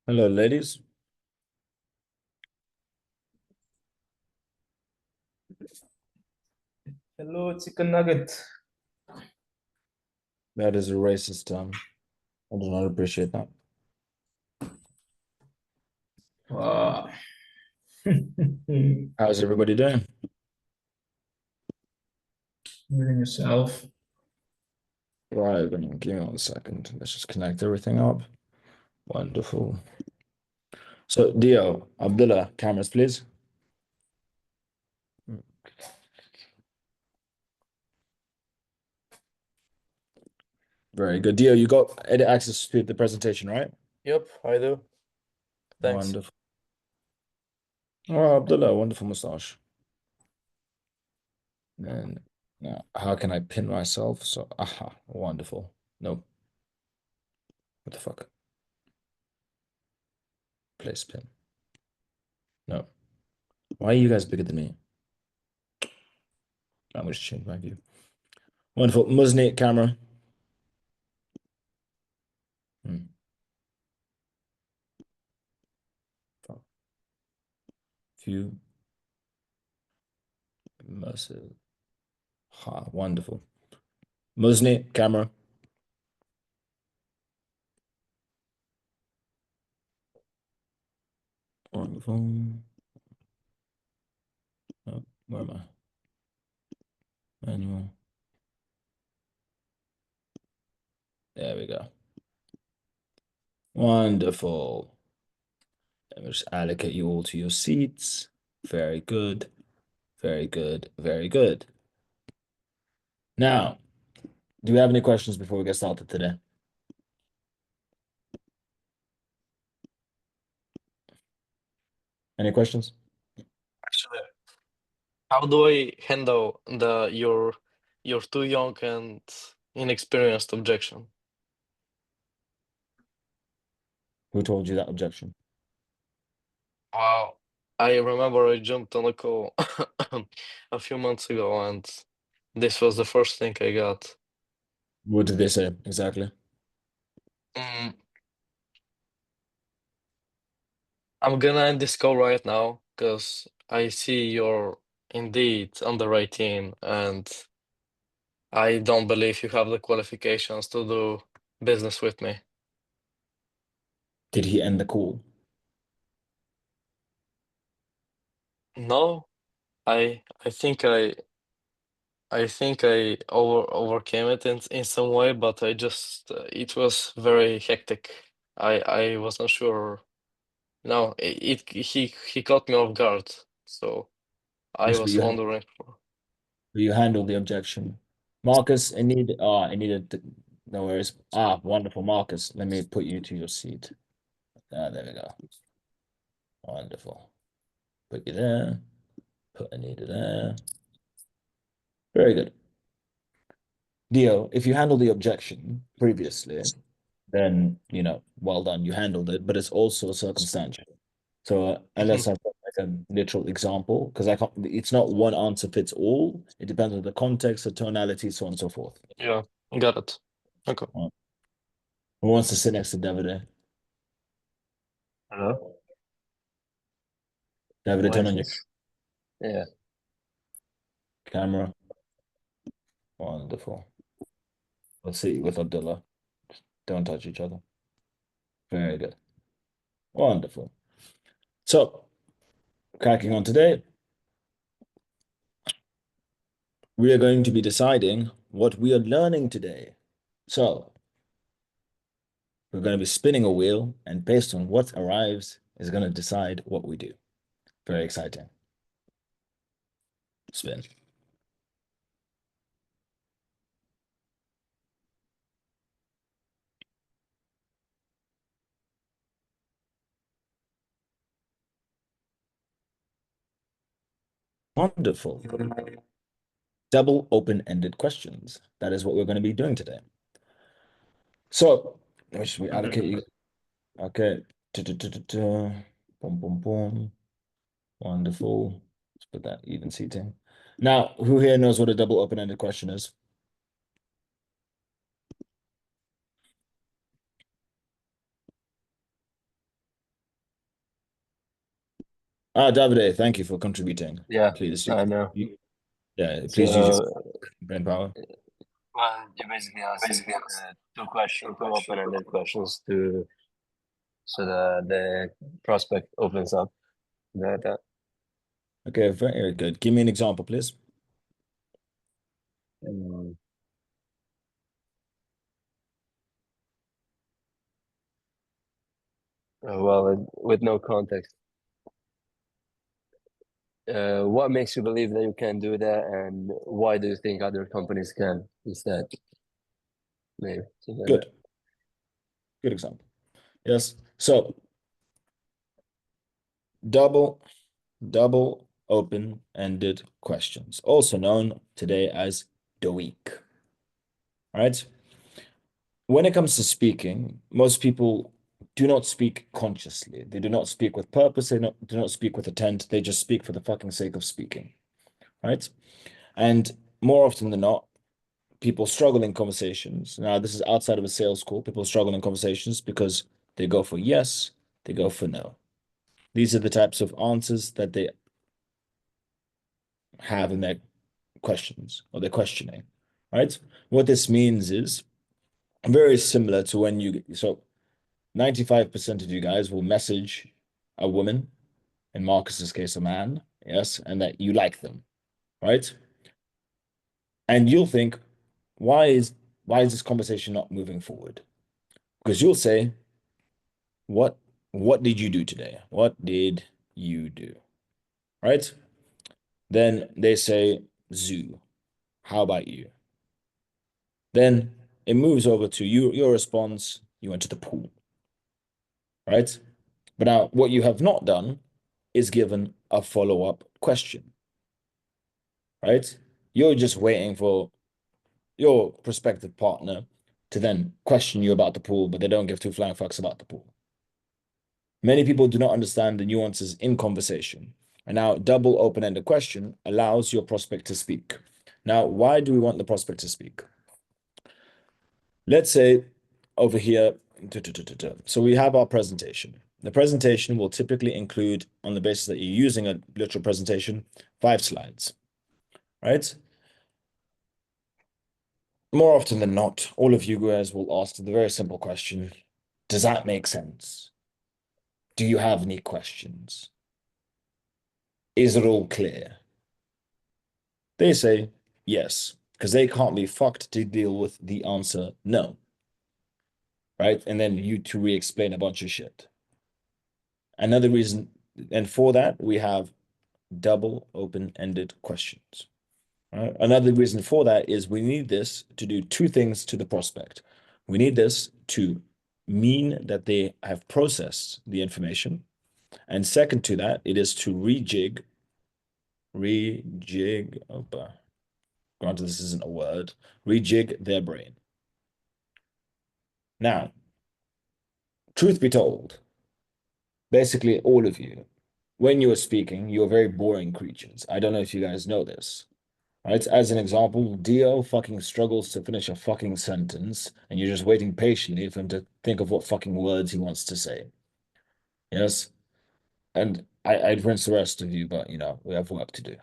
Hello, ladies. Hello, chicken nugget. That is a racist term. I do not appreciate that. Wow. How's everybody doing? Hearing yourself. Right, give me 1 second. Let's just connect everything up. Wonderful. So, Dio, Abdullah, cameras, please. Very good. Dio, you got edit access to the presentation, right? Yep, I do. Thanks. Wonderful. Oh, Abdullah, wonderful mustache. And now, how can I pin myself? So, aha, wonderful. Nope. What the fuck? Place pin. No. Why are you guys bigger than me? I'm going to change my view. Wonderful. Muzni, camera. Hmm. View. Immersive. Ha, wonderful. Muzni, camera. Wonderful. Oh, where am I? Manual. There we go. Wonderful. Let me just allocate you all to your seats. Very good. Very good. Very good. Now, do we have any questions before we get started today? Any questions? Actually, how do I handle you're too young and inexperienced objection? Who told you that objection? Wow. I remember I jumped on a call a few months ago and this was the first thing I got. What did they say exactly? Mm, I'm gonna end this call right now because I see you're indeed on the right team and I don't believe you have the qualifications to do business with me. Did he end the call? No, I think I overcame it in some way, but I just it was very hectic. I wasn't sure. No, he caught me off guard, so I Yes, but was wondering for. you handled the objection. Marcus, I needed no worries. Ah, wonderful, Marcus. Let me put you to your seat. Ah, there we go. Wonderful. Put you there. Put Anita there. Very good. Dio, if you handle the objection previously, then, well done, you handled it, but it's also circumstantial. So unless Mhm. I've got like a literal example, because I can't, it's not one answer fits all. It depends on the context, the tonality, so on and so forth. Yeah, got it. Okay. Who wants to sit next to Davide? Hello. Davide, turn on your Voices. Yeah. camera. Wonderful. Let's see with Abdullah. Don't touch each other. Very good. Wonderful. So, cracking on today, we are going to be deciding what we are learning today. So, we're going to be spinning a wheel, and based on what arrives, is going to decide what we do. Very exciting. Spin. Wonderful. Double open-ended questions. That is what we're going to be doing today. So, should we allocate you? Okay. Boom, boom, boom. Wonderful. Let's put that even seating. Now, who here knows what a double open-ended question is? Davide, thank you for contributing. Yeah, Please, I know. please use your So, brain power. well, you basically asked two questions, two open-ended questions so the prospect opens up. That. Okay, very good. Give me an example, please. Well, with no context. What makes you believe that you can do that, and why do you think other companies can instead? Maybe. Good. Good example. Yes. So double open-ended questions, also known today as the week. All right. When it comes to speaking, most people do not speak consciously. They do not speak with purpose. They do not speak with intent. They just speak for the fucking sake of speaking. Right. And more often than not, people struggle in conversations. Now, this is outside of a sales call. People struggle in conversations because they go for yes, they go for no. These are the types of answers that they have in their questions or their questioning, right? What this means is very similar to when so 95% of you guys will message a woman, in Marcus's case, a man, yes, and that you like them, right? And you'll think, why is this conversation not moving forward? Because you'll say, what did you do today? What did you do? Right? Then they say, zoo. How about you? Then it moves over to you, your response, you went to the pool. Right? But now what you have not done is given a follow-up question. Right? You're just waiting for your prospective partner to then question you about the pool, but they don't give two flying fucks about the pool. Many people do not understand the nuances in conversation. And now, double open-ended question allows your prospect to speak. Now, why do we want the prospect to speak? Let's say over here, so we have our presentation. The presentation will typically include, on the basis that you're using a literal presentation, 5 slides, right? More often than not, all of you guys will ask the very simple question, does that make sense? Do you have any questions? Is it all clear? They say yes, because they can't be fucked to deal with the answer no. Right? And then you to re-explain a bunch of shit. Another reason, and for that, we have double open-ended questions. Right? Another reason for that is we need this to do 2 things to the prospect. We need this to mean that they have processed the information. And second to that, it is to rejig, granted this isn't a word, rejig their brain. Now, truth be told, basically all of you, when you are speaking, you're very boring creatures. I don't know if you guys know this. Right? As an example, Dio fucking struggles to finish a fucking sentence, and you're just waiting patiently for him to think of what fucking words he wants to say. Yes? And I'd rinse the rest of you, but we have work to do.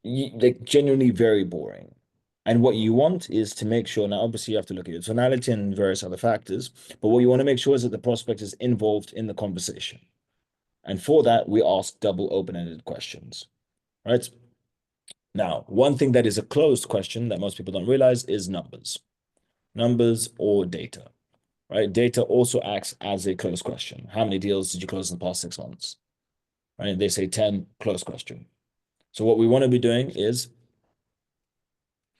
Like genuinely very boring. And what you want is to make sure, now obviously you have to look at your tonality and various other factors, but what you want to make sure is that the prospect is involved in the conversation. And for that, we ask double open-ended questions, right? Now, one thing that is a closed question that most people don't realize is numbers. Numbers or data, right? Data also acts as a closed question. How many deals did you close in the past 6 months? Right? They say 10, closed question. So what we want to be doing is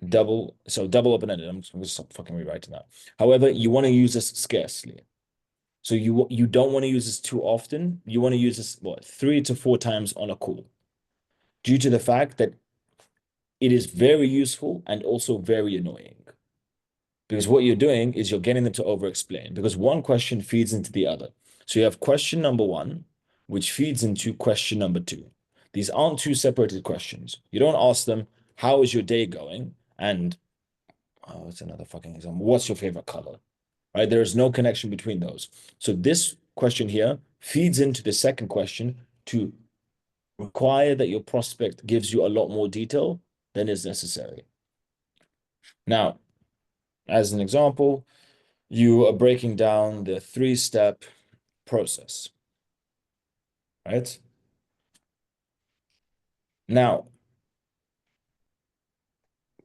double open-ended. I'm just going to stop fucking rewriting that. However, you want to use this scarcely. So you don't want to use this too often. You want to use this, 3 to 4 times on a call, due to the fact that it is very useful and also very annoying. Because what you're doing is you're getting them to over-explain, because one question feeds into the other. So you have question number 1, which feeds into question number 2. These aren't 2 separated questions. You don't ask them, how is your day going? And, it's another fucking example. What's your favorite color? Right? There is no connection between those. So this question here feeds into the second question to require that your prospect gives you a lot more detail than is necessary. Now, as an example, you are breaking down the 3-step process, right? Now,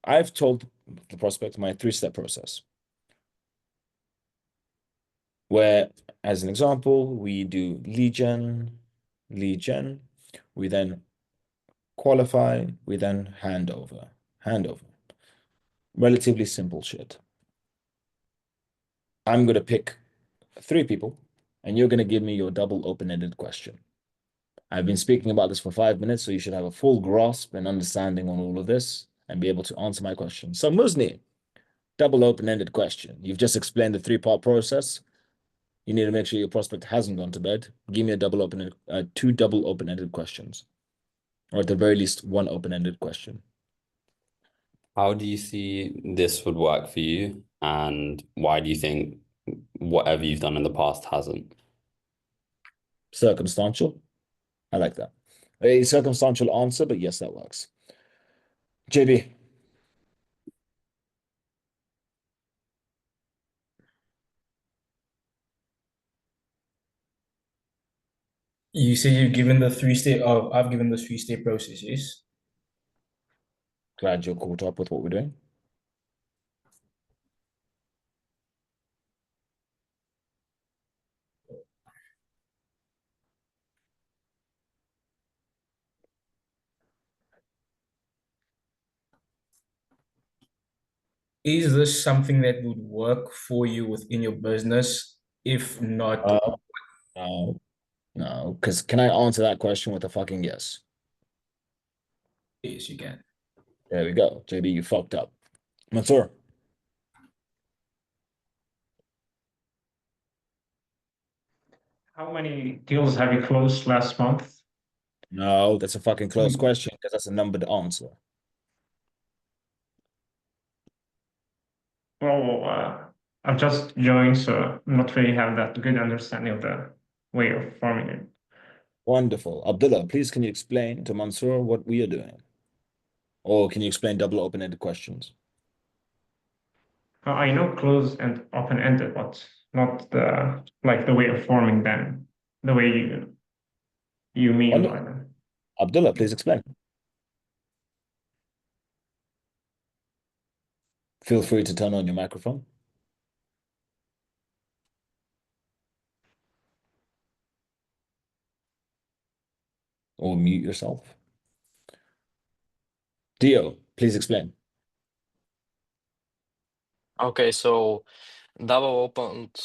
I've told the prospect my 3-step process, where, as an example, we do lead gen, we then qualify, we then handover. Relatively simple shit. I'm going to pick 3 people, and you're going to give me your double open-ended question. I've been speaking about this for 5 minutes, so you should have a full grasp and understanding on all of this and be able to answer my question. So, Muzni, double open-ended question. You've just explained the 3-part process. You need to make sure your prospect hasn't gone to bed. Give me a 2 double open-ended questions, or at the very least, 1 open-ended question. How do you see this would work for you, and why do you think whatever you've done in the past hasn't? Circumstantial. I like that. A circumstantial answer, but yes, that works. JB. You say you've given the 3-step. Oh, I've given the 3-step processes. Glad you're caught up with what we're doing. Is this something that would work for you within your business? If not, No, because can I answer that question with a fucking yes? yes, you can. There we go. JB, you fucked up. Mansoor. How many deals have you closed last month? No, that's a fucking close question because that's a numbered answer. Well, I've just joined, so I'm not really have that good understanding of the way of forming it. Wonderful. Abdullah, please can you explain to Mansoor what we are doing? Or can you explain double open-ended questions? I know closed and open-ended, but not the like the way of forming them, the way you mean by Wonderful. them. Abdullah, please explain. Feel free to turn on your microphone. Or mute yourself. Dio, please explain. Okay, so double opened.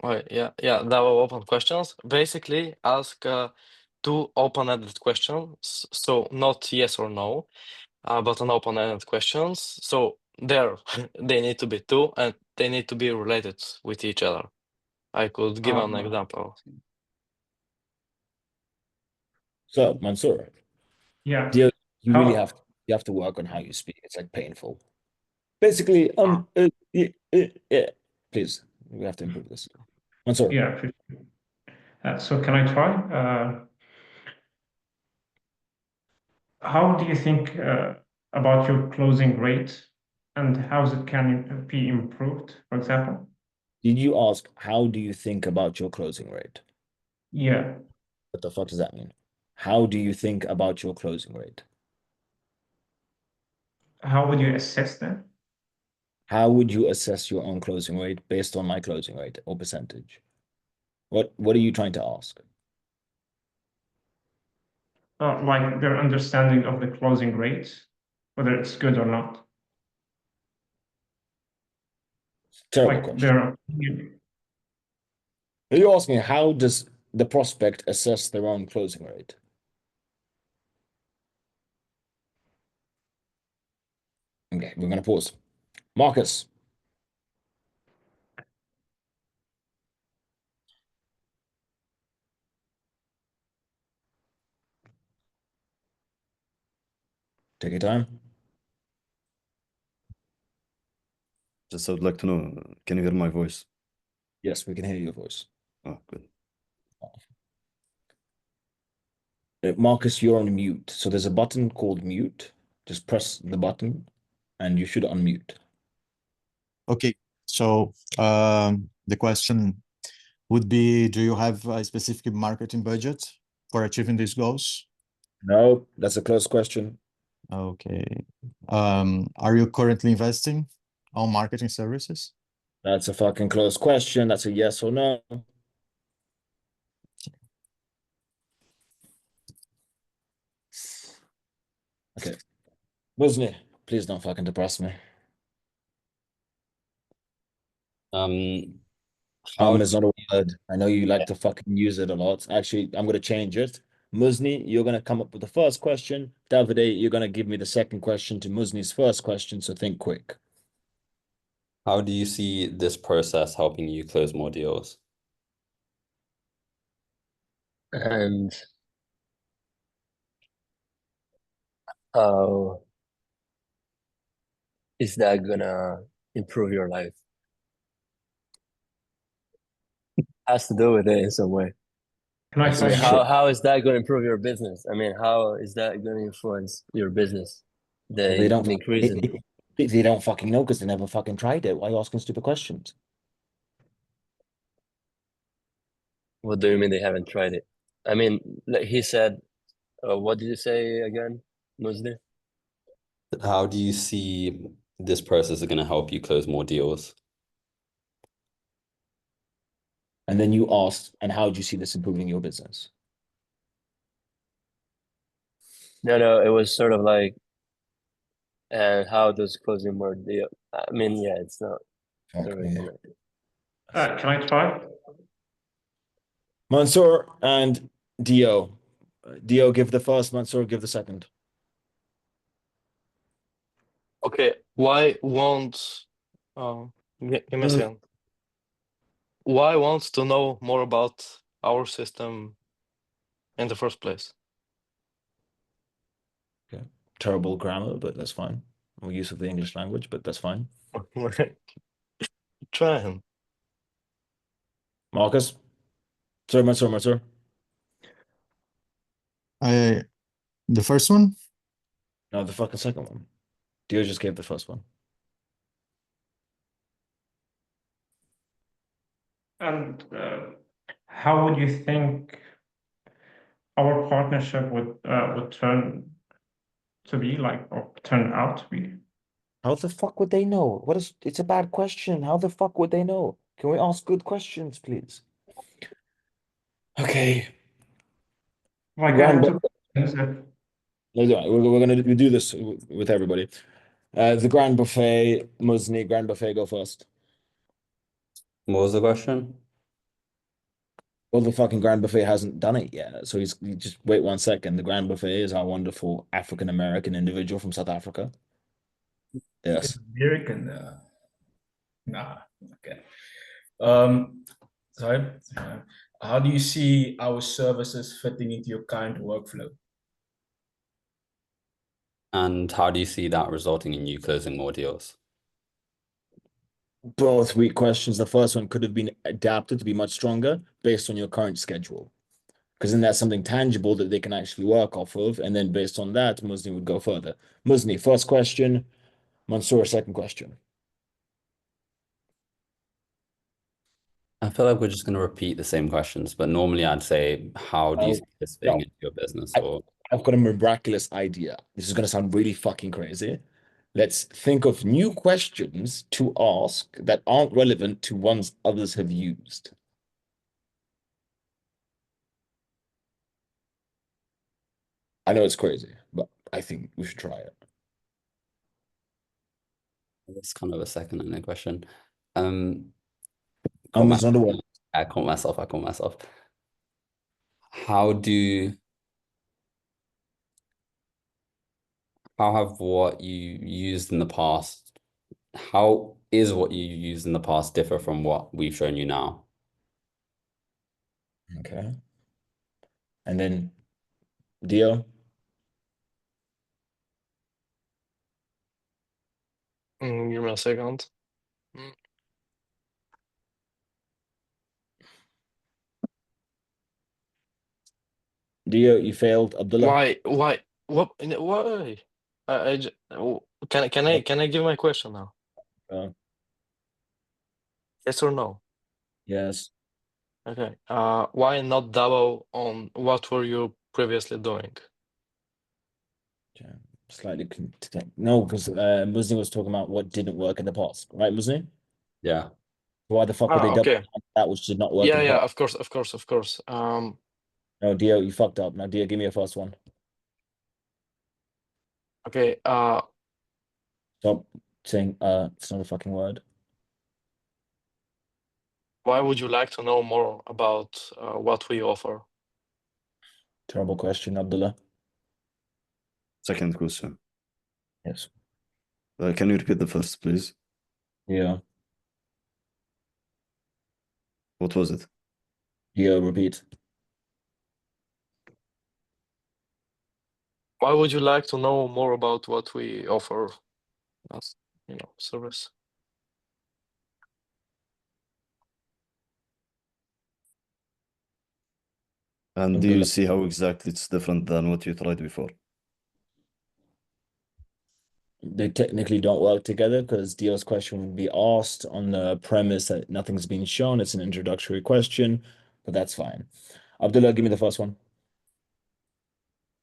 Wait, double open questions. Basically, ask 2 open-ended questions. So not yes or no, but an open-ended questions. So there, they need to be 2, and they need to be related with each other. I could give an example. So, Mansoor, Yeah. Dio, you really How? you have to work on how you speak. It's like painful. Basically, yeah. Please, we have to improve this. Mansoor. Yeah. So can I try? How do you think about your closing rate and how it can be improved, for example? Did you ask, how do you think about your closing rate? Yeah. What the fuck does that mean? How do you think about your closing rate? How would you assess that? How would you assess your own closing rate based on my closing rate or percentage? What are you trying to ask? Like their understanding of the closing rate, whether it's good or not. Terrible Like question. their opinion. You're asking how does the prospect assess their own closing rate? Okay, we're gonna pause. Marcus. Take your time. Just I would like to know, can you hear my voice? Yes, we can hear your voice. Oh, good. Marcus, you're on mute. So there's a button called mute. Just press the button and you should unmute. Okay, so the question would be, do you have a specific marketing budget for achieving these goals? No, that's a close question. Okay. Are you currently investing on marketing services? That's a fucking close question. That's a yes or no. Okay. Musni, please don't fucking depress me. How Is not a word. I know you like to fucking use it a lot. Actually, I'm gonna change it. Musni, you're gonna come up with the first question. Davide, you're gonna give me the second question to Musni's first question, so think quick. how do you see this process helping you close more deals? And how is that gonna improve your life? Has to do with it in some way. Can I I mean, say how is that going to improve your business? I mean, how is that going to influence your business? Well, they don't. The increase in They don't fucking know because they never fucking tried it. Why are you asking stupid questions? what do you mean they haven't tried it? I mean, like he said, what did you say again, Musli? How do you see this process is going to help you close more deals? And then you asked, and how do you see this improving your business? No, it was sort of like, and how does closing more deal? I mean, yeah, it's not Fuck really me. connected. can I try? Mansoor and Dio. Dio, give the first. Mansoor, give the second. Okay, why won't give me a second. Why wants to know more about our system in the first place? Okay. Terrible grammar, but that's fine. Or use of the English language, but that's fine. Trying. Marcus? Sorry, Mansoor. The first one? No, the fucking second one. Dio just gave the first one. And how would you think our partnership would turn to be like, or turn out to be? How the fuck would they know? It's a bad question. How the fuck would they know? Can we ask good questions, please? Okay. Like I Grand have two questions. We're gonna do this with everybody. The Grand Buffet, Musni, Grand Buffet, go first. What was the question? Well, the fucking Grand Buffet hasn't done it yet, so you just wait 1 second. The Grand Buffet is our wonderful African American individual from South Africa. Yes. American. Nah. Okay. Sorry. How do you see our services fitting into your current workflow? And how do you see that resulting in you closing more deals? Both weak questions. The first one could have been adapted to be much stronger based on your current schedule. Because then that's something tangible that they can actually work off of. And then based on that, Musni would go further. Musni, first question. Mansoor, second question. I feel like we're just going to repeat the same questions, but normally I'd say, how do you see this fitting no. into your business? I've got a miraculous idea. This is going to sound really fucking crazy. Let's think of new questions to ask that aren't relevant to ones others have used. I know it's crazy, but I think we should try it. That's kind of a second question. It's not a word. I caught myself. How have what you used in the past, how is what you used in the past differ from what we've shown you now? Okay. And then Dio. Give me a second. Dio, you failed. Abdullah. Why? What? Why? Can I give my question now? Yes or no? Yes. Okay. Why not double on what were you previously doing? Yeah, slightly no, because Muzni was talking about what didn't work in the past, right, Muzni? Yeah. Why the fuck would they double Okay. on that which did not work Yeah, in the yeah, past? of course. No, Dio, you fucked up. Now, Dio, give me your first one. Okay. Stop saying it's not a fucking word. Why would you like to know more about what we offer? Terrible question, Abdullah. Second question. Yes. Can you repeat the first, please? Yeah. What was it? Dio, repeat. Why would you like to know more about what we offer as, service? And do you Abdullah. see how exactly it's different than what you tried before? They technically don't work together because Dio's question would be asked on the premise that nothing's been shown. It's an introductory question, but that's fine. Abdullah, give me the first one.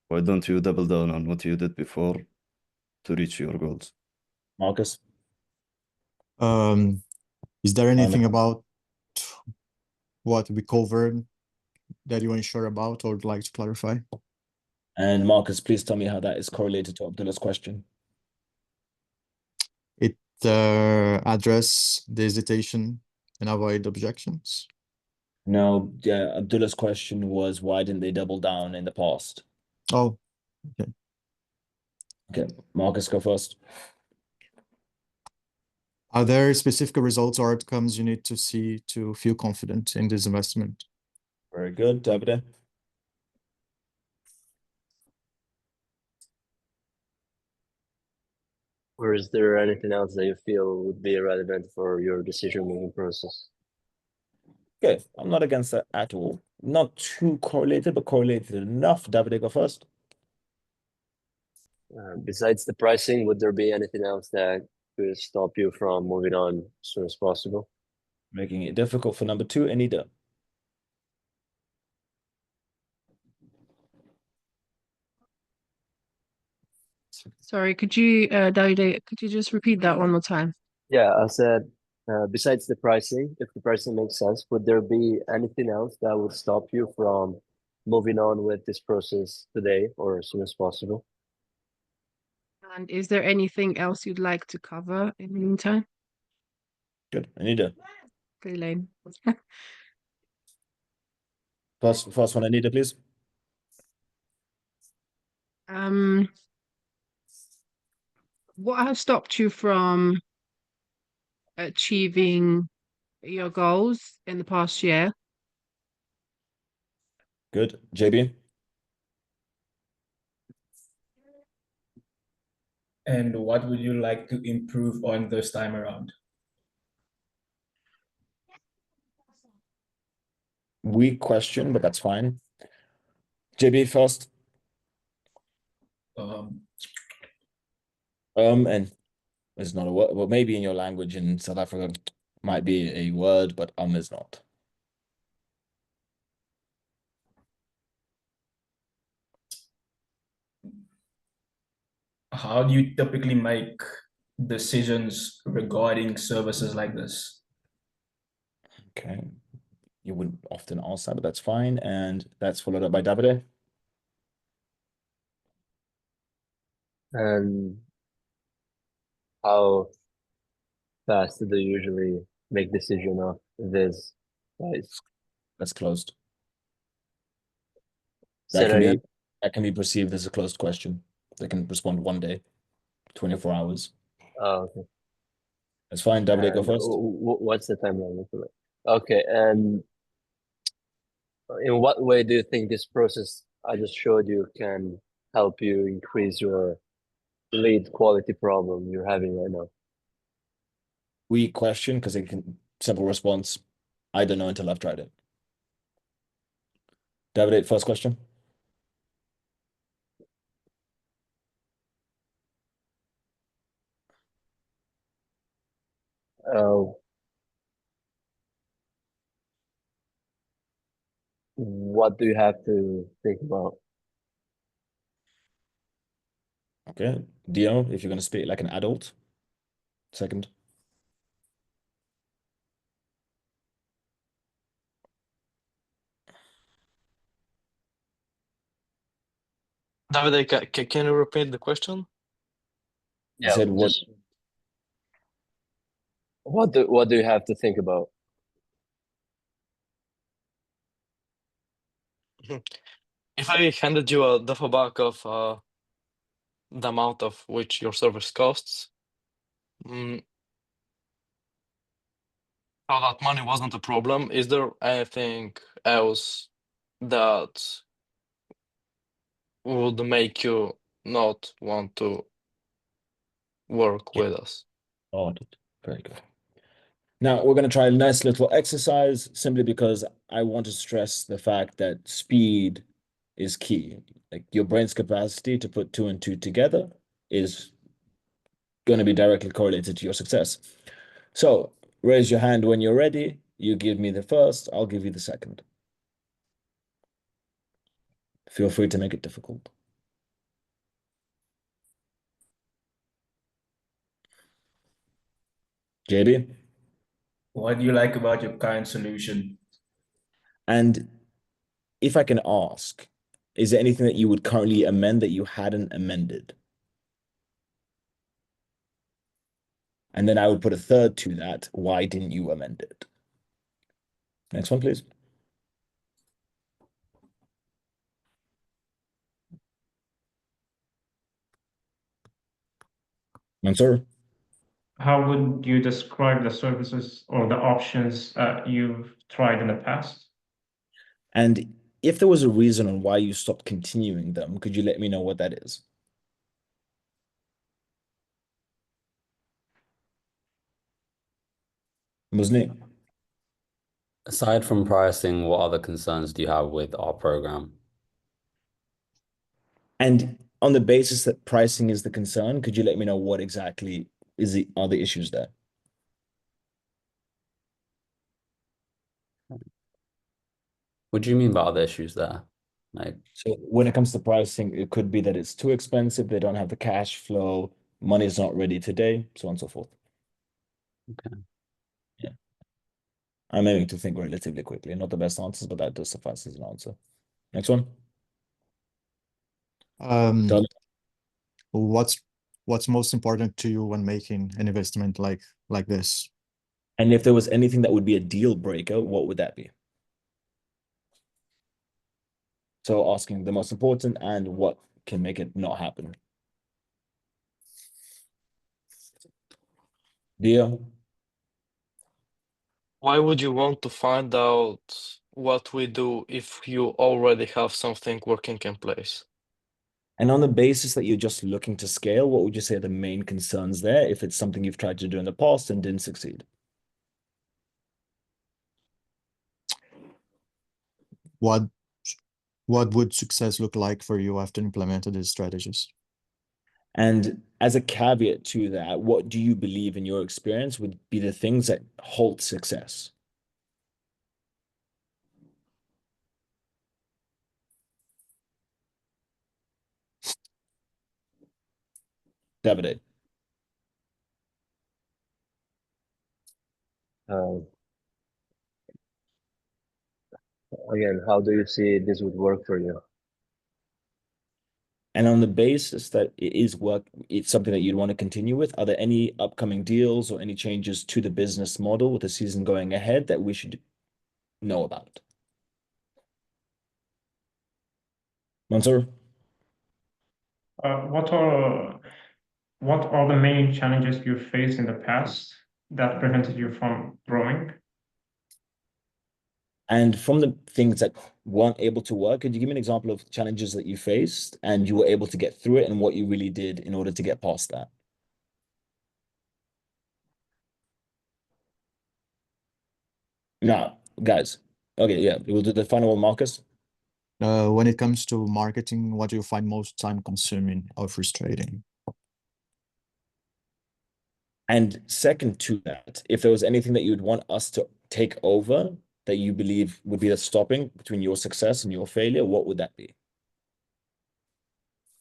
Why don't you double down on what you did before to reach your goals? Marcus. Is there anything about what we covered that you unsure about or would like to clarify? And Marcus, please tell me how that is correlated to Abdullah's question. It address the hesitation and avoid objections. No, yeah, Abdullah's question was why didn't they double down in the past? Oh, okay. Okay, Marcus, go first. Are there specific results or outcomes you need to see to feel confident in this investment? Very good, Davide. Or is there anything else that you feel would be relevant for your decision-making process? Okay, I'm not against that at all. Not too correlated, but correlated enough. Davide, go first. Besides the pricing, would there be anything else that could stop you from moving on as soon as possible? Making it difficult for number two, Anita. Sorry, Davide, could you just repeat that one more time? Yeah, I said, besides the pricing, if the pricing makes sense, would there be anything else that would stop you from moving on with this process today or as soon as possible? And is there anything else you'd like to cover in the meantime? Good, Anita. Pretty lame. First one, Anita, please. What has stopped you from achieving your goals in the past year? Good, JB. And what would you like to improve on this time around? Weak question, but that's fine. JB first. And it's not a word. Well, maybe in your language in South Africa might be a word, but is not. How do you typically make decisions regarding services like this? Okay. You wouldn't often ask that, but that's fine. And that's followed up by Davide. And how fast do they usually make decision of this price? That's closed. Say that again? That can be perceived as a closed question. They can respond one day, 24 hours. Oh, okay. That's fine. Davide, go And first. what's the timeline for it? Okay, and in what way do you think this process I just showed you can help you increase your lead quality problem you're having right now? Weak question because it can simple response. I don't know until I've tried it. Davide, first question. what do you have to think about? Okay, Dio, if you're gonna speak like an adult. Second. David, can you repeat the question? You Yeah, said what? just what do you have to think about? If I handed you a duffel bag of the amount of which your service costs, so that money wasn't a problem, is there anything else that would make you not want to work with us? Oh, very good. Now we're going to try a nice little exercise simply because I want to stress the fact that speed is key. Like your brain's capacity to put two and two together is going to be directly correlated to your success. So raise your hand when you're ready. You give me the first, I'll give you the second. Feel free to make it difficult. JB? What do you like about your current solution? And if I can ask, is there anything that you would currently amend that you hadn't amended? And then I would put a third to that. Why didn't you amend it? Next one, please. Mansoor? How would you describe the services or the options you've tried in the past? And if there was a reason on why you stopped continuing them, could you let me know what that is? Musni? Aside from pricing, what other concerns do you have with our program? And on the basis that pricing is the concern, could you let me know what exactly are the issues there? What do you mean by other issues there? Like, So when it comes to pricing, it could be that it's too expensive, they don't have the cash flow, money's not ready today, so on and so forth. okay. Yeah. I'm aiming to think relatively quickly. Not the best answers, but that does suffice as an answer. Next one. Tell me. What's most important to you when making an investment like this? And if there was anything that would be a deal breaker, what would that be? So asking the most important and what can make it not happen. Dio? Why would you want to find out what we do if you already have something working in place? And on the basis that you're just looking to scale, what would you say are the main concerns there if it's something you've tried to do in the past and didn't succeed? What would success look like for you after implemented these strategies? And as a caveat to that, what do you believe in your experience would be the things that halt success? David? Again, how do you see this would work for you? And on the basis that it is it's something that you'd want to continue with, are there any upcoming deals or any changes to the business model with the season going ahead that we should know about? Mansoor? What are the main challenges you faced in the past that prevented you from growing? And from the things that weren't able to work, could you give me an example of challenges that you faced and you were able to get through it and what you really did in order to get past that? No, guys. Okay, yeah, we'll do the final one, Marcus. When it comes to marketing, what do you find most time consuming or frustrating? And second to that, if there was anything that you would want us to take over that you believe would be the stopping between your success and your failure, what would that be?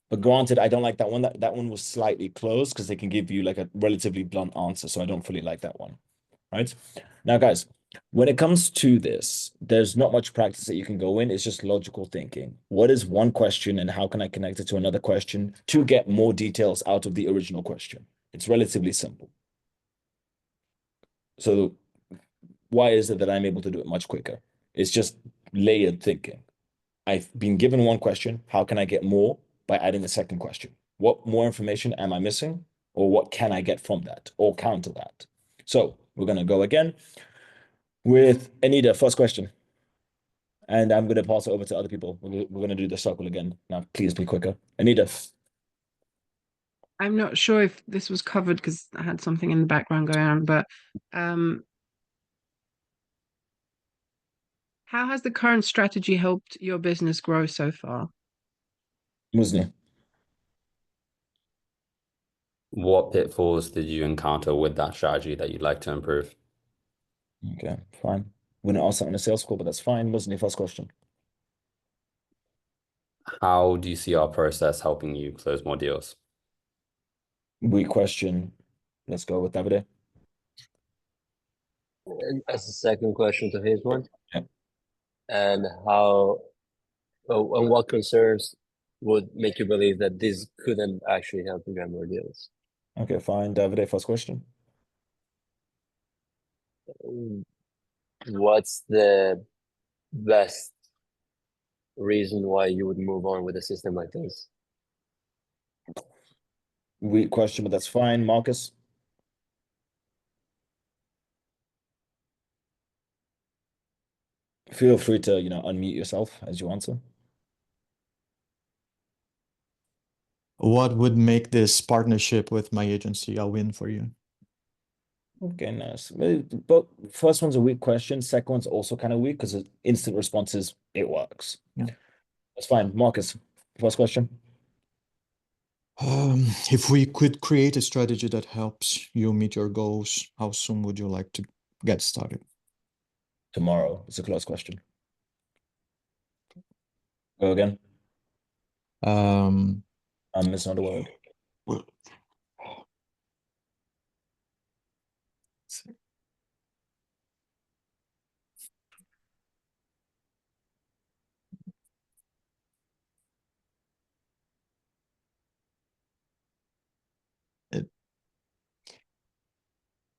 But granted, I don't like that one. That one was slightly closed because they can give you like a relatively blunt answer. So I don't fully like that one. Right? Now, guys, when it comes to this, there's not much practice that you can go in. It's just logical thinking. What is one question and how can I connect it to another question to get more details out of the original question? It's relatively simple. So why is it that I'm able to do it much quicker? It's just layered thinking. I've been given one question. How can I get more by adding a second question? What more information am I missing? Or what can I get from that or counter that? So we're going to go again with Anita, first question. And I'm going to pass it over to other people. We're going to do the circle again. Now, please be quicker. Anita. I'm not sure if this was covered because I had something in the background going on, but how has the current strategy helped your business grow so far? Musni. What pitfalls did you encounter with that strategy that you'd like to improve? Okay, fine. We're going to ask that on a sales call, but that's fine. Musni, first question. How do you see our process helping you close more deals? Weak question. Let's go with Davide. And as a second question to his one. Yeah. And and what concerns would make you believe that this couldn't actually help you get more deals? Okay, fine. Davide, first question. What's the best reason why you would move on with a system like this? Weak question, but that's fine. Marcus. Feel free to, unmute yourself as you answer. What would make this partnership with my agency a win for you? Okay, nice. But first one's a weak question. Second one's also kind of weak because instant responses, it works. Yeah. That's fine. Marcus, first question. If we could create a strategy that helps you meet your goals, how soon would you like to get started? Tomorrow. It's a close question. Go again. Um, I'm missing out a word. well,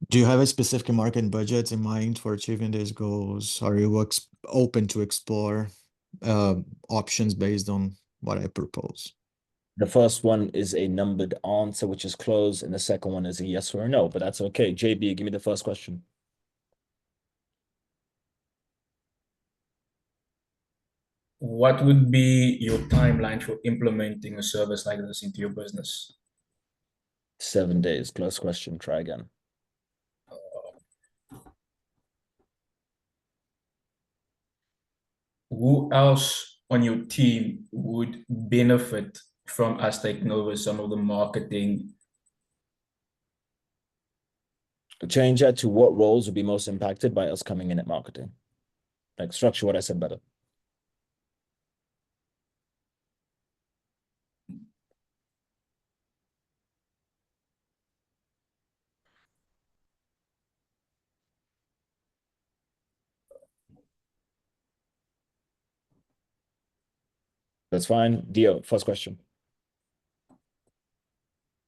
do you have a specific marketing budget in mind for achieving these goals? Are you open to explore options based on what I propose? The first one is a numbered answer, which is closed, and the second one is a yes or a no, but that's okay. JB, give me the first question. What would be your timeline for implementing a service like this into your business? 7 days. Close question. Try again. Who else on your team would benefit from us taking over some of the marketing? Change that to what roles would be most impacted by us coming in at marketing. Like structure what I said better. That's fine. Dio, first question.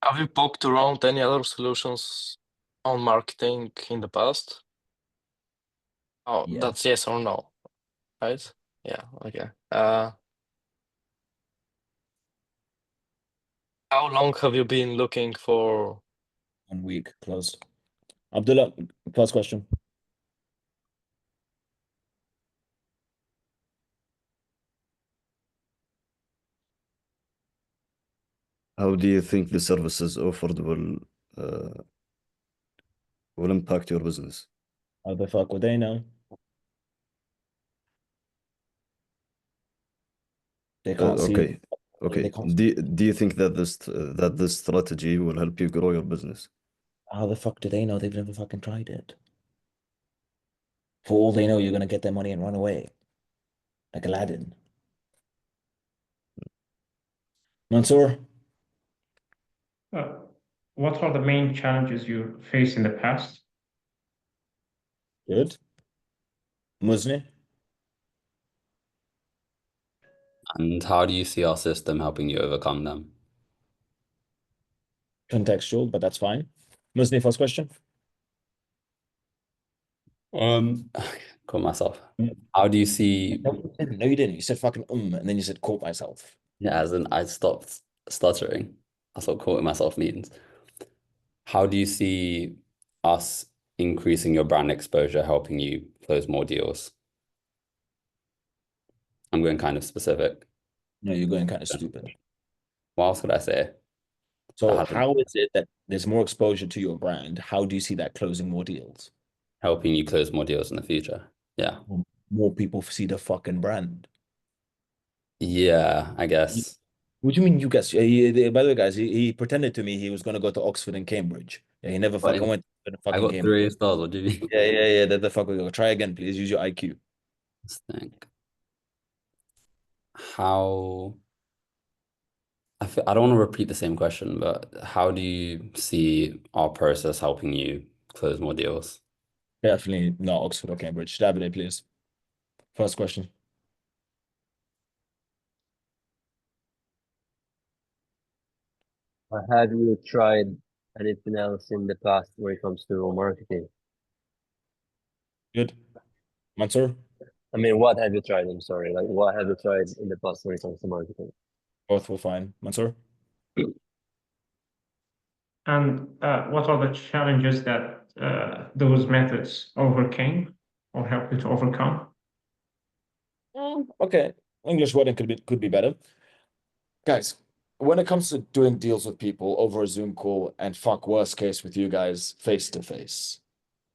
Have you poked around any other solutions on marketing in the past? Oh, Yeah. that's yes or no, right? Yeah, okay. How long have you been looking for? 1 week. Closed. Abdullah, first question. How do you think the services offered will impact your business? How the fuck would they know? They can't see. Okay. They Okay. can't. Do you think that this strategy will help you grow your business? How the fuck do they know? They've never fucking tried it. For all they know, you're gonna get their money and run away. Like Aladdin. Mansoor? What are the main challenges you faced in the past? Good. Muzni? And how do you see our system helping you overcome them? Contextual, but that's fine. Muzni, first question. Caught myself. How do you see? No, you didn't. No, you didn't. You said fucking and then you said caught myself. Yeah, as in I stopped stuttering. That's what caught myself means. How do you see us increasing your brand exposure, helping you close more deals? I'm going kind of specific. No, you're going kind of stupid. What else would I say? So That how is it that there's more exposure to your brand? How do you see that closing more deals? helping you close more deals in the future. Yeah. More people see the fucking brand. Yeah, I guess. What do you mean you guys? By the way, guys, he pretended to me he was going to go to Oxford and Cambridge. Yeah, he never But fucking went to I fucking got Cambridge. 3 stars. What do you mean? Yeah. The fuck we go. Try again, please. Use your IQ. Let's think. How I don't want to repeat the same question, but how do you see our process helping you close more deals? Definitely not Oxford or Cambridge. Davide, please. First question. Have you tried anything else in the past when it comes to marketing? Good. Mansoor? I mean, what have you tried? I'm sorry. Like, what have you tried in the past when it comes to marketing? Both were fine. Mansoor? And what are the challenges that those methods overcame or help you to overcome? Okay. English wording could be better. Guys, when it comes to doing deals with people over a Zoom call and fuck worst case with you guys face to face,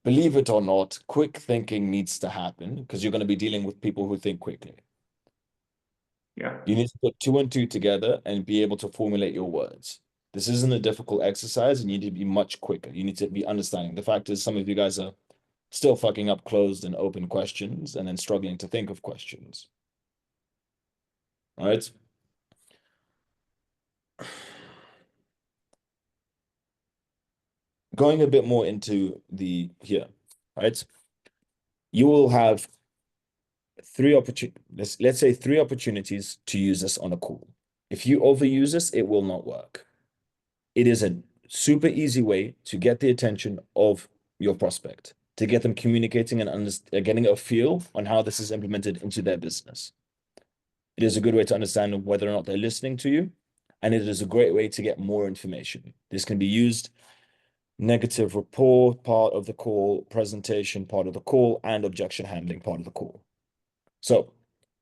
believe it or not, quick thinking needs to happen because you're going to be dealing with people who think quickly. Yeah. You need to put two and two together and be able to formulate your words. This isn't a difficult exercise and you need to be much quicker. You need to be understanding. The fact is, some of you guys are still fucking up closed and open questions and then struggling to think of questions. All right. Going a bit more into the here, right? You will have let's say three opportunities to use this on a call. If you overuse this, it will not work. It is a super easy way to get the attention of your prospect, to get them communicating and getting a feel on how this is implemented into their business. It is a good way to understand whether or not they're listening to you, and it is a great way to get more information. This can be used negative rapport part of the call, presentation part of the call, and objection handling part of the call. So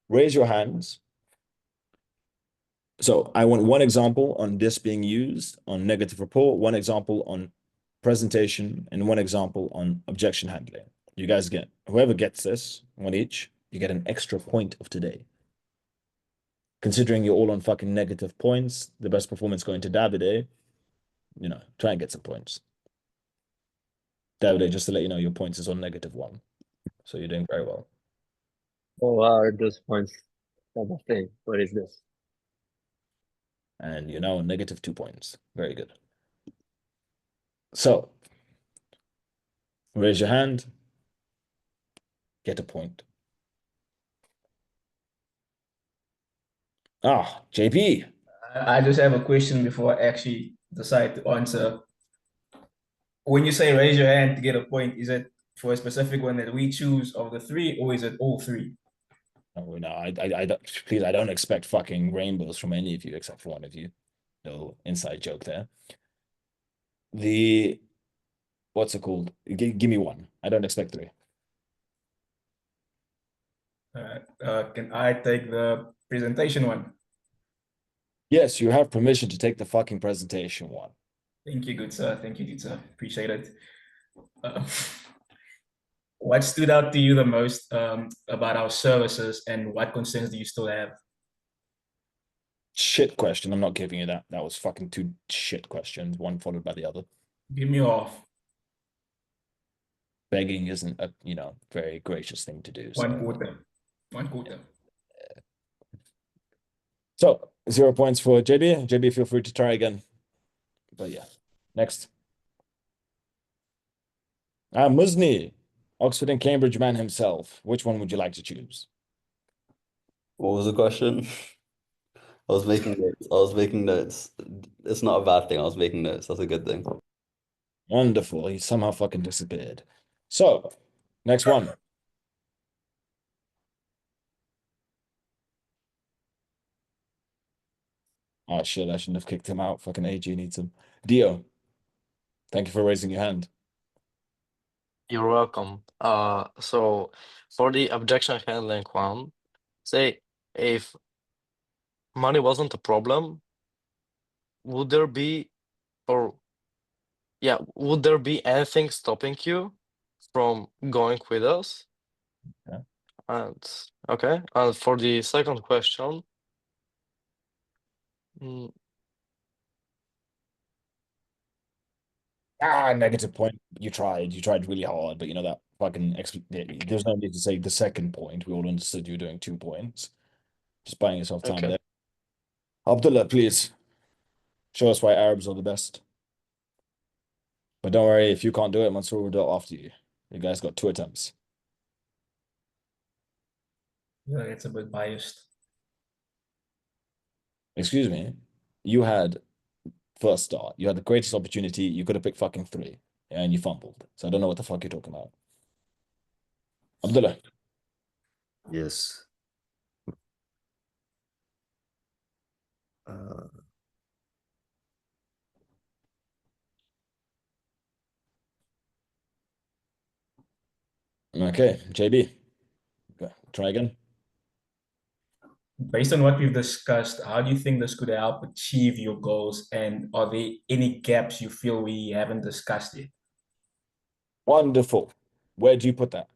raise your hands. So I want one example on this being used on negative rapport, one example on presentation, and one example on objection handling. You guys get, whoever gets this, one each, you get an extra point of today. Considering you're all on fucking negative points, the best performance going to Davide, try and get some points. Davide, just to let you know, your points is on -1. So you're doing very well. Oh, are those points type of thing? What is this? And you're now on -2 points. Very good. So raise your hand, get a point. JP. I just have a question before I actually decide to answer. When you say raise your hand to get a point, is it for a specific one that we choose of the three, or is it all three? No, I don't, please, I don't expect fucking rainbows from any of you except for one of you. No inside joke there. What's it called? Give me one. I don't expect three. Can I take the presentation one? Yes, you have permission to take the fucking presentation one. Thank you, good sir. Thank you, good sir. Appreciate it. What stood out to you the most about our services, and what concerns do you still have? Shit question. I'm not giving you that. That was fucking two shit questions, one followed by the other. Give me off. begging isn't a very gracious thing to do. One quarter. One quarter. So 0 points for JB. JB, feel free to try again. But yeah, next. Muzni, Oxford and Cambridge man himself. Which one would you like to choose? What was the question? I was making notes. I was making notes. It's not a bad thing. I was making notes. That's a good thing. Wonderful. He somehow fucking disappeared. So, next one. Oh shit, I shouldn't have kicked him out. Fucking AG needs him. Dio, thank you for raising your hand. You're welcome. So for the objection handling one, say if money wasn't a problem, would there be anything stopping you from going with us? Yeah. And for the second question, Negative point. You tried. You tried really hard, but that fucking there's no need to say the second point. We all understood you were doing 2 points. Just buying yourself time okay. there. Abdullah, please show us why Arabs are the best. But don't worry, if you can't do it, Mansour will do it after you. You guys got 2 attempts. Yeah, it's a bit biased. Excuse me. You had first start. You had the greatest opportunity. You could have picked fucking 3, and you fumbled. So I don't know what the fuck you're talking about. Abdullah. Yes. Okay, JB. Okay, try again. Based on what we've discussed, how do you think this could help achieve your goals? And are there any gaps you feel we haven't discussed yet? Wonderful. Where do you put that?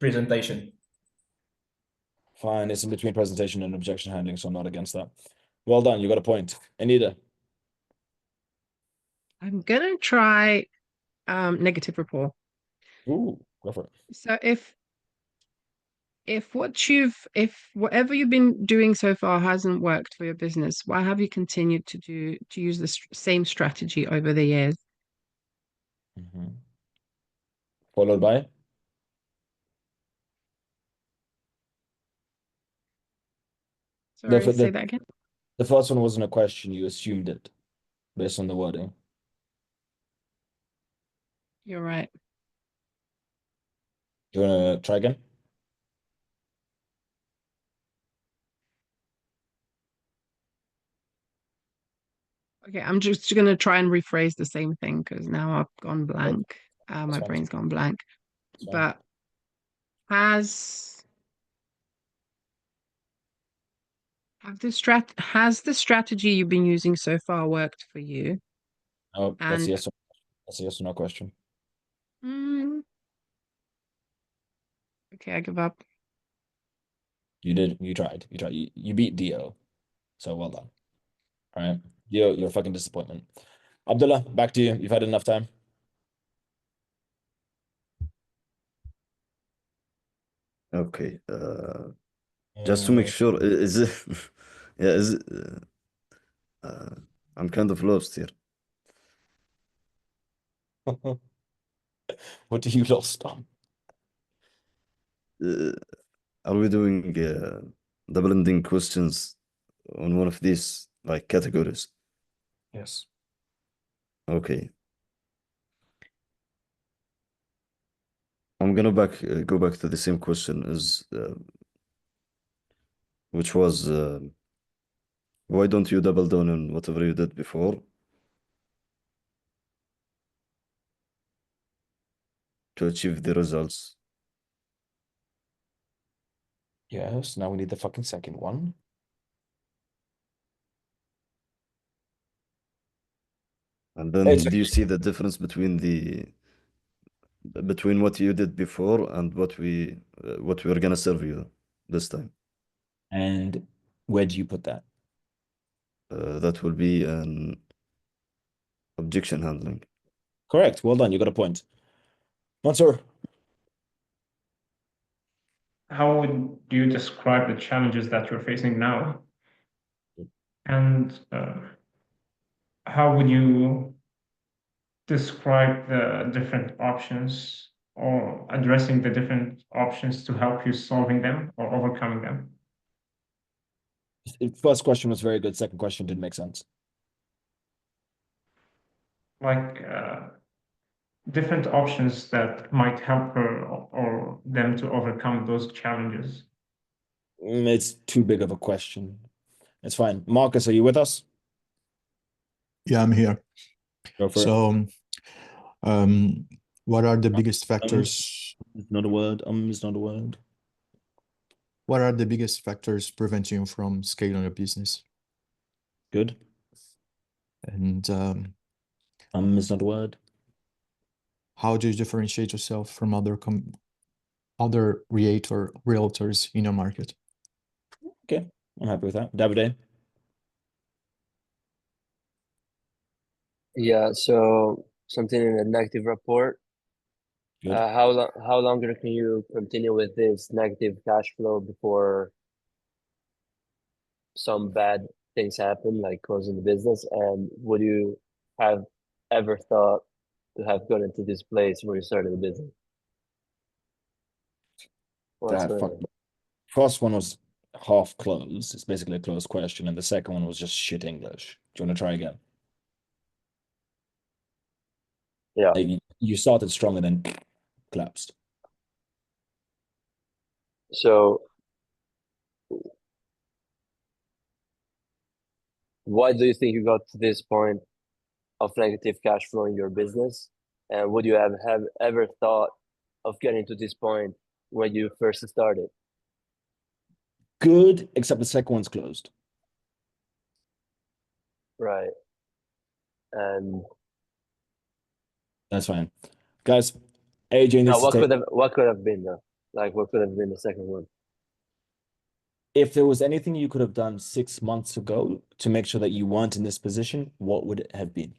Presentation. Fine, it's in between presentation and objection handling, so I'm not against that. Well done, you got a point. Anita. I'm gonna try negative rapport. Ooh, go for it. So if whatever you've been doing so far hasn't worked for your business, why have you continued to use the same strategy over the years? Followed by? Sorry, say that again. The first one wasn't a question, you assumed it based on the wording. You're right. You wanna try again? Okay, I'm just gonna try and rephrase the same thing because now I've gone blank. My fine. brain's gone blank. That's fine. But has the strategy you've been using so far worked for you? Oh, that's And a yes or no question. Okay, I give up. You did, you tried. You beat Dio. So well done. All right. Dio, you're a fucking disappointment. Abdullah, back to you. You've had enough time. Okay. Just to make sure, is it? Yeah, is it? I'm kind of lost here. What do you lost on? Are we doing double-ending questions on one of these like categories? Yes. Okay. I'm gonna go back to the same question as which was why don't you double down on whatever you did before to achieve the results? Yes, now we need the fucking second one. And then do you see the difference between what you did before and what we're gonna serve you this time? And where do you put that? That will be an objection handling. Correct. Well done. You got a point. Mansoor. How would you describe the challenges that you're facing now? And how would you describe the different options or addressing the different options to help you solving them or overcoming them? First question was very good. Second question didn't make sense. Like different options that might help her or them to overcome those challenges. It's too big of a question. It's fine. Marcus, are you with us? Yeah, I'm here. Go for it. So, what are the biggest factors? It's not a word. It's not a word. What are the biggest factors preventing you from scaling your business? Good. And It's not a word. how do you differentiate yourself from other realtors in your market? Okay, I'm happy with that. Davide? Yeah, so something in a negative report. Good. How longer can you continue with this negative cash flow before some bad things happen, like closing the business? And would you have ever thought to have gone into this place where you started the business? First one was half closed. It's basically a closed question, and the second one was just shit English. Do you want to try again? Yeah. Like, you started strong and then collapsed. So why do you think you got to this point of negative cash flow in your business? And would you have ever thought of getting to this point when you first started? Good, except the second one's closed. Right. And that's fine. Guys, AJ needs what to take... what could have been though? Like what could have been the second one? If there was anything you could have done 6 months ago to make sure that you weren't in this position, what would it have been?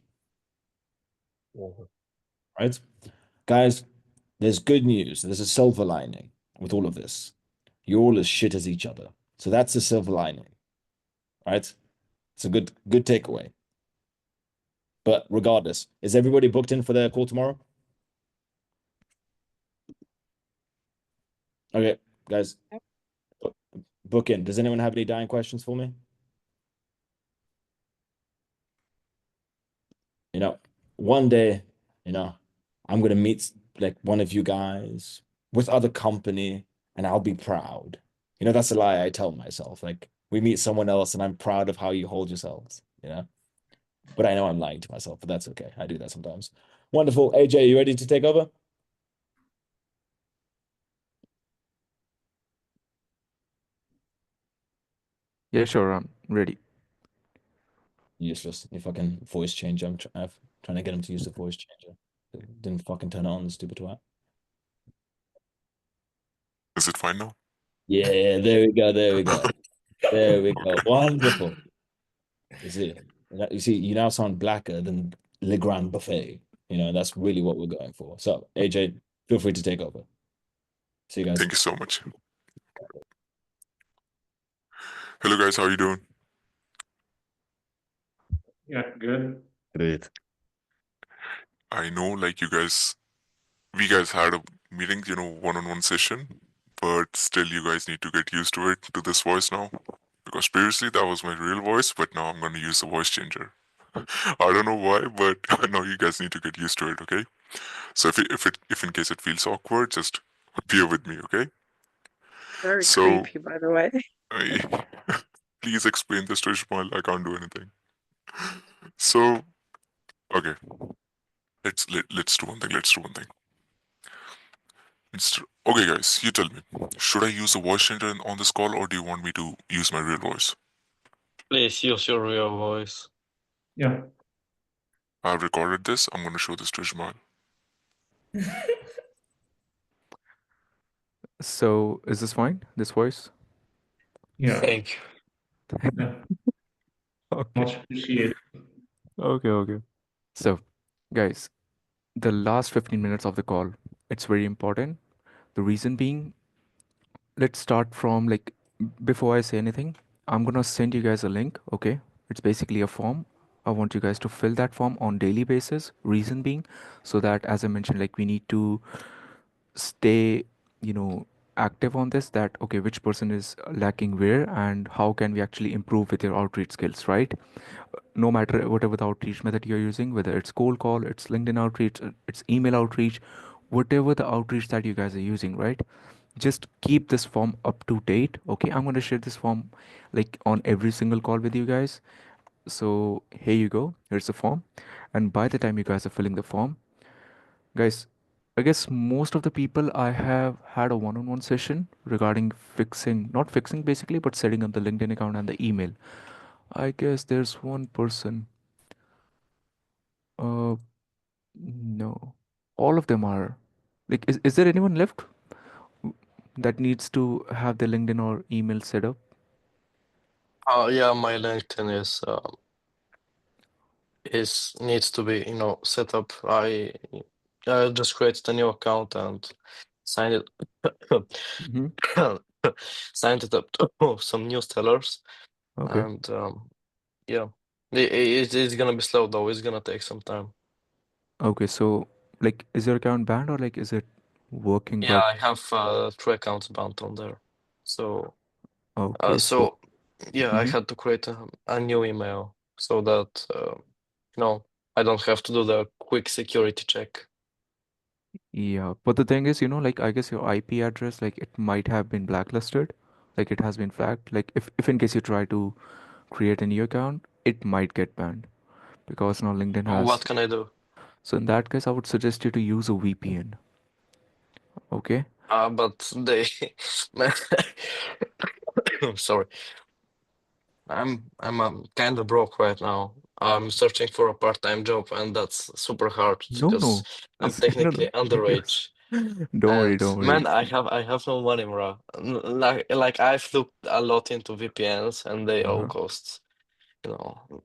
Right? Guys, there's good news. There's a silver lining with all of this. You're all as shit as each other. So that's the silver lining. Right? It's a good takeaway. But regardless, is everybody booked in for their call tomorrow? Okay, guys. Book in. Does anyone have any dying questions for me? One day, I'm gonna meet like one of you guys with other company and I'll be proud. That's a lie I tell myself. Like we meet someone else and I'm proud of how you hold yourselves, But I know I'm lying to myself, but that's okay. I do that sometimes. Wonderful. AJ, you ready to take over? Yeah, sure. I'm ready. Useless. If I can voice change, I'm trying to get him to use the voice changer. Didn't fucking turn it on, the stupid twat. Is it fine now? Yeah, there we go. There we go. There we go. Wonderful. You see, you now sound blacker than Le Grand Buffet. That's really what we're going for. So, AJ, feel free to take over. See you guys. Thank you so much. Hello, guys. How are you doing? Yeah, good. Great. I know, like we guys had a meeting, one-on-one session, but still you guys need to get used to it, to this voice now. Because previously that was my real voice, but now I'm going to use the voice changer. I don't know why, but now you guys need to get used to it, okay? So if in case it feels awkward, just bear with me, okay? Very creepy, by the way. Please explain this to Ismael. I can't do anything. So, okay. Let's do one thing. Let's do one thing. Okay, guys, you tell me. Should I use the voice changer on this call, or do you want me to use my real voice? Please use your real voice. Yeah. I've recorded this. I'm going to show this to Ismael. So, is this fine? This voice? Yeah. Thank you. Yeah. Okay. Much appreciated. Okay. So, guys, the last 15 minutes of the call. It's very important. The reason being, let's start from like before I say anything, I'm gonna send you guys a link, okay? It's basically a form. I want you guys to fill that form on daily basis. Reason being, so that as I mentioned, like we need to stay, you know, active on this, that okay, which person is lacking where and how can we actually improve with your outreach skills, right? No matter whatever the outreach method you're using, whether it's cold call, it's LinkedIn outreach, it's email outreach, whatever the outreach that you guys are using, right? Just keep this form up to date, okay? I'm going to share this form like on every single call with you guys. So here you go, here's the form. And by the time you guys are filling the form, guys, I guess most of the people I have had a one-on-one session regarding fixing, not fixing basically, but setting up the LinkedIn account and the email. I guess there's one person. Uh, no. All of them are. Like, is there anyone left that needs to have the LinkedIn or email set up? Yeah, my LinkedIn is needs to be, set up. I just created a new account and signed it Mm-hmm. signed it up to some news tellers. Okay. And yeah, it's gonna be slow though. It's gonna take some time. Okay, so like, is your account banned or like, is it working Yeah, but I have 3 accounts bound on there. So okay, so yeah, I mhm. had to create a new email so that I don't have to do the quick security check. Yeah, but the thing is, like, I guess your IP address, like, it might have been blacklisted, like, it has been flagged. Like, if in case you try to create a new account, it might get banned because now LinkedIn What has. can I do? So in that case, I would suggest you to use a VPN. Okay. But they, sorry, I'm kind of broke right now. I'm searching for a part-time job, and that's super hard No, because no, I'm no, no. technically underage. Don't worry, And don't worry. man, I have no money, bro. Like I've looked a lot into VPNs, and they all Uh-huh. cost, you know.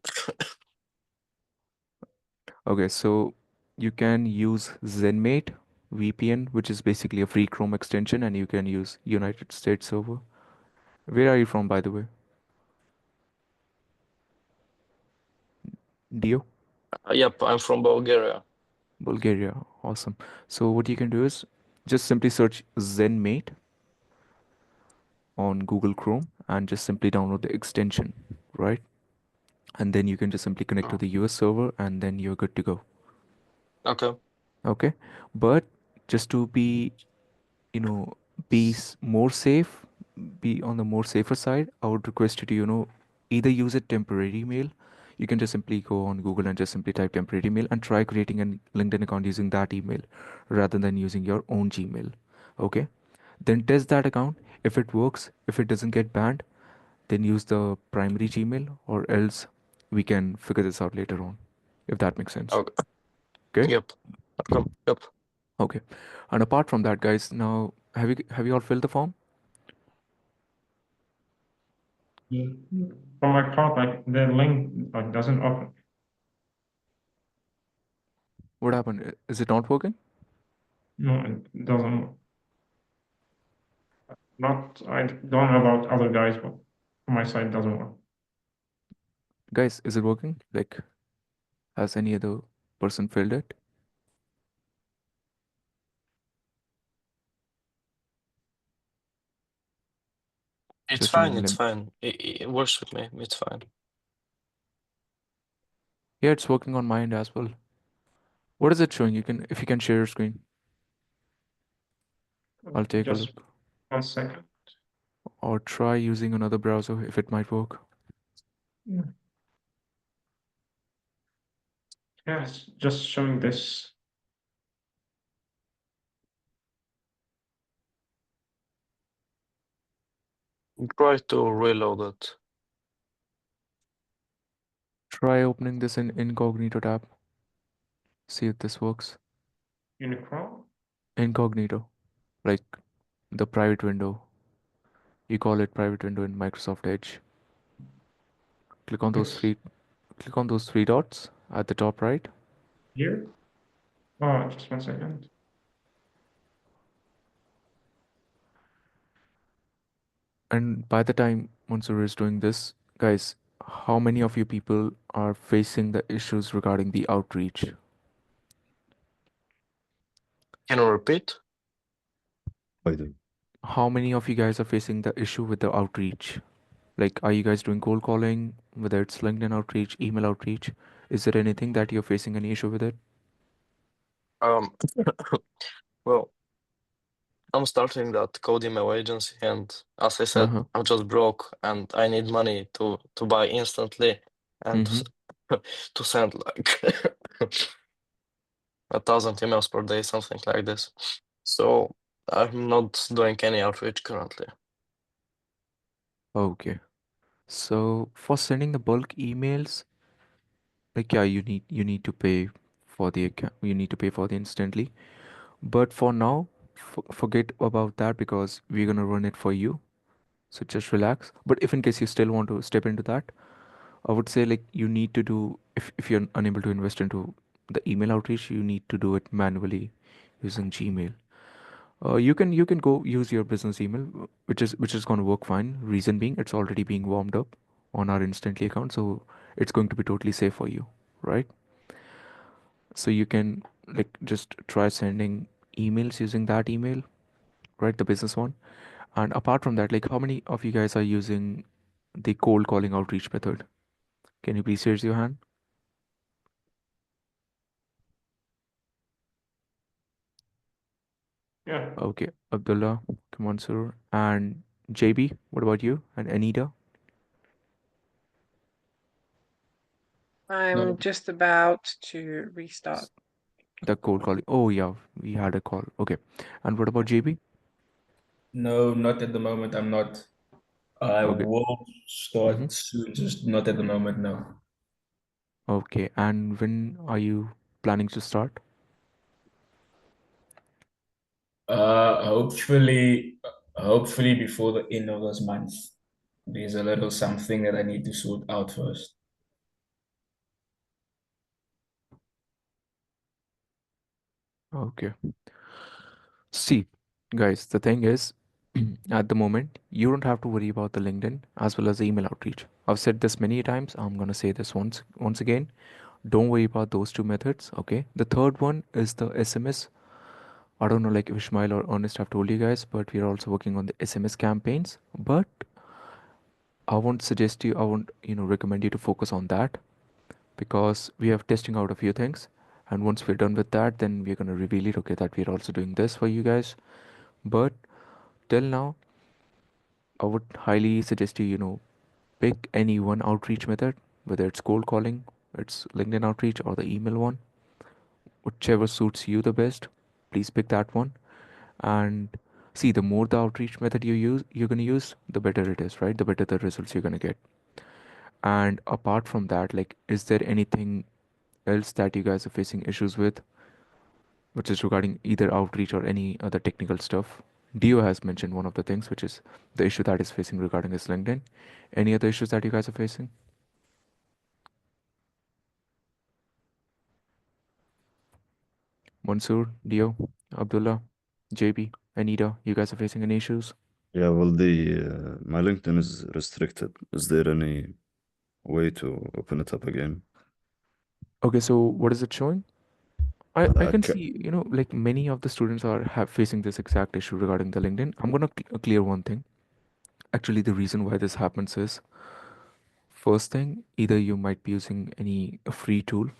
Okay, so you can use ZenMate VPN, which is basically a free Chrome extension, and you can use United States server. Where are you from, by the way? Dio? Yep, I'm from Bulgaria. Bulgaria. Awesome. So what you can do is just simply search ZenMate on Google Chrome and just simply download the extension, right? And then you can just simply connect to Oh, the US server and then you're good to go. okay. Okay. But just to be, you know, more safe, be on the more safer side, I would request you to, either use a temporary email. You can just simply go on Google and just simply type temporary email and try creating a LinkedIn account using that email rather than using your own Gmail. Okay. Then test that account. If it works, if it doesn't get banned, then use the primary Gmail, or else we can figure this out later on, if that makes sense. Okay. Okay? Yep. Okay. Yep. Okay. And apart from that, guys, now have you all filled the form? Yeah. For my part, like the link like doesn't open. What happened? Is it not working? No, it doesn't. Not I don't know about other guys, but for my side it doesn't work. Guys, is it working? Like, has any other person filled it? It's Just a fine. moment. It's fine. It works with me. It's fine. Yeah, it's working on my end as well. What is it showing? If you can share your screen, I'll take a Just look. 1 second. Or try using another browser if it might work. Yeah. Yeah, it's just showing this. Try to reload it. Try opening this in incognito tab. See if this works. Unicron. Incognito, like the private window. You call it private window in Microsoft Edge. Click on those It's three. Click on those three dots at the top right. here. Oh, just 1 second. And by the time Mansoor is doing this, guys, how many of you people are facing the issues regarding the outreach? Can you repeat? I do. How many of you guys are facing the issue with the outreach? Like, are you guys doing cold calling, whether it's LinkedIn outreach, email outreach? Is there anything that you're facing any issue with it? Um, well, I'm starting that code email agency, and as I said, Uh-huh. I'm just broke, and I need money to buy instantly, and to send like 1,000 emails per day, something like this. So I'm not doing any outreach currently. Okay. So for sending the bulk emails, like yeah, you need to pay for the account. You need to pay for the instantly. But for now, forget about that because we're gonna run it for you. So just relax. But if in case you still want to step into that, I would say like you need to do if you're unable to invest into the email outreach, you need to do it manually using Gmail. You can go use your business email, which is going to work fine. Reason being, it's already being warmed up on our instantly account, so it's going to be totally safe for you, right? So you can like just try sending emails using that email, right? The business one. And apart from that, like how many of you guys are using the cold calling outreach method? Can you please raise your hand? Yeah. Okay, Abdullah, come on, sir. And JB, what about you? And Anita? No, I'm just about to restart. The cold calling. Oh yeah, we had a call. Okay. And what about JB? no, not at the moment. I'm not. I Okay. will Mm-hmm. start soon, just not at the moment, no. Okay. And when are you planning to start? Hopefully, hopefully before the end of this month. There's a little something that I need to sort out first. Okay. See, guys, the thing is, at the moment, you don't have to worry about the LinkedIn as well as the email outreach. I've said this many times. I'm gonna say this once again. Don't worry about those two methods. Okay. The third one is the SMS. I don't know like if Ishmael or Ernest have told you guys, but we are also working on the SMS campaigns. But I won't, recommend you to focus on that because we are testing out a few things. And once we're done with that, then we're gonna reveal it, okay, that we're also doing this for you guys. But till now, I would highly suggest you, pick any one outreach method, whether it's cold calling, it's LinkedIn outreach, or the email one, whichever suits you the best. Please pick that one. And see, the more the outreach method you're gonna use, the better it is, right? The better the results you're gonna get. And apart from that, like, is there anything else that you guys are facing issues with, which is regarding either outreach or any other technical stuff? Dio has mentioned one of the things, which is the issue that is facing regarding his LinkedIn. Any other issues that you guys are facing? Mansoor, Dio, Abdullah, JB, Anita, you guys are facing any issues? Yeah, well, the my LinkedIn is restricted. Is there any way to open it up again? Okay, so what is it showing? I I can ca see, like many of the students are facing this exact issue regarding the LinkedIn. I'm gonna clear one thing. Actually, the reason why this happens is first thing, either you might be using any free tool